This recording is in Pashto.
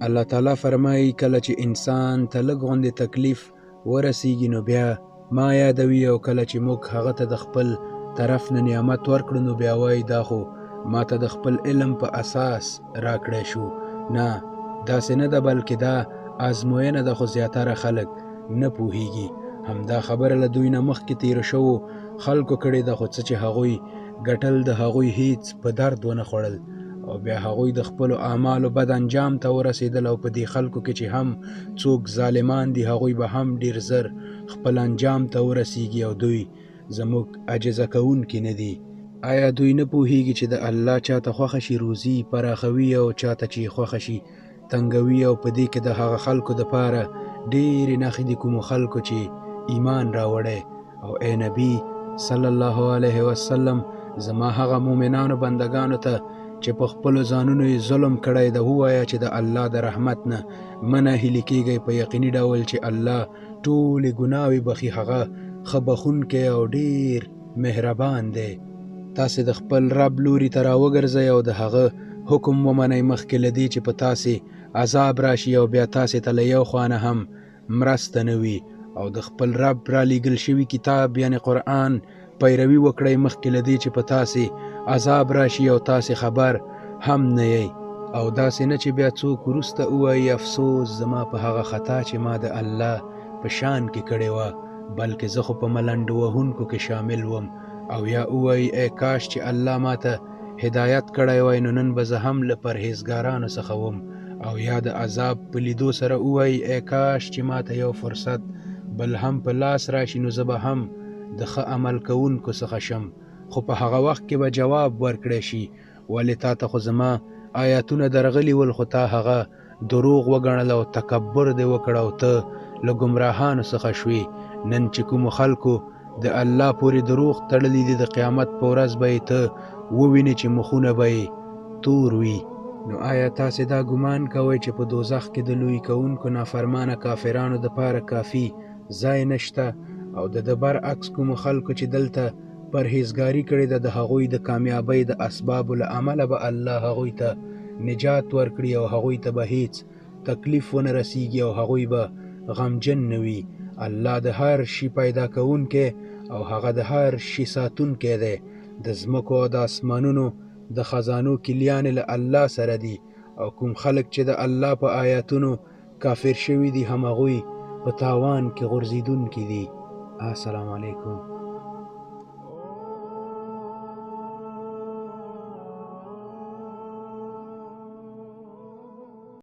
الله تعالی فرمایي کله چې انسان ته لږ غوندې تکلیف ورسیږي نو بیا ما یادوي، او کله چې موږ هغه ته د خپل طرف نه نعمت ورکړو نو بیا وایي دا خو ما ته د خپل علم په اساس راکړی شو. نه، داسې نه ده، بلکې دا ازموینه ده، خو زیاتره خلک نه پوهیږي. همدا خبره له دوی نه مخکې تېره شوو خلکو کړې ده، خو څه چې هغوی ګټل د هغوی هیڅ په درد ونه خوړل، او بیا هغوی د خپلو اعمالو بد انجام ته ورسېدل. او په دې خلکو کې چې هم څوک ظالمان دي هغوی به هم ډیر زر خپل انجام ته ورسیږي، او دوی زموږ عجزه کوونکي نه دي. آیا دوی نه پوهیږي چې د الله چاته خوښه شي روزي پراخوي، او چاته چې خوښه شي تنګوي؟ او په دې کې د هغه خلکو دپاره ډېرې نښې دي کومو خلکو چې ایمان راوړی. او ای نبی صلی الله علیه وسلم، زما هغه مؤمنانو بندگانو ته چې په خپلو ځانونو یې ظلم کړی ده ووایه چې د الله د رحمت نه مه ناهیلي کیږئ، په یقیني ډول چې الله ټولې ګناوې بخي، هغه ښه بخښونکی او ډېر مهربان دی. تاسې د خپل رب لوري ته راوګرځئ او د هغه حکم ومنئ، مخکې له دې چې په تاسې عذاب راشي، او بیا تاسې ته له یو خوا نه هم مرسته نه وي. او د خپل رب را لیږل شوي کتاب یعنې قرآن پیروي وکړئ، مخکې له دې چې په تاسې عذاب راشي او تاسې خبر هم نه یئ. او داسې نه چې بیا څوک وروسته ووایي افسوس زما په هغه خطا چې ما د الله په شان کې کړې وه، بلکې زه خو په ملنډو وهونکو کې شامل وم. او یا ووایي ای کاش چې الله ما ته هدایت کړی وای، نو نن به زه هم له پرهیزګارانو څخه وم. او یا د عذاب په لیدو سره ووایي ای کاش چې ما ته یو فرصت بل هم په لاس راشي، نو زه به هم د ښه عمل کوونکو څخه شم. خو په هغه وخت کې به جواب ورکړی شي ولې تا ته خو زما آیاتونه درغلي ول، خو تا هغه دروغ وګڼل او تکبر دې وکړ، او ته له ګمراهانو څخه شوې. نن چې کومو خلکو د الله پورې دروغ تړلي دي، د قیامت په ورځ به یې ته ووینې چې مخونه به یې تور وي. نو آیا تاسې دا ګمان کوئ چې په دوزخ کې د لوی کوونکو نافرمانه کافرانو دپاره کافي ځای نشته؟ او د برعکس کومو خلکو چې دلته پرهیزګاري کړې ده، د هغوی د کامیابۍ د اسبابو له امله به الله هغوی ته نجات ورکړي، او هغوی ته به هیڅ تکلیف ونه رسیږي، او هغوی به غمجن نه وي. الله د هر شي پیدا کوونکی او هغه د هر شي ساتونکی دی. د ځمکو او د اسمانونو د خزانو کلیانې له الله سره دي. او کوم خلک چې د الله په آیاتونو کافر شوي دي، همغوی په تاوان کې غورځېدونکي دي. السلام علیکم.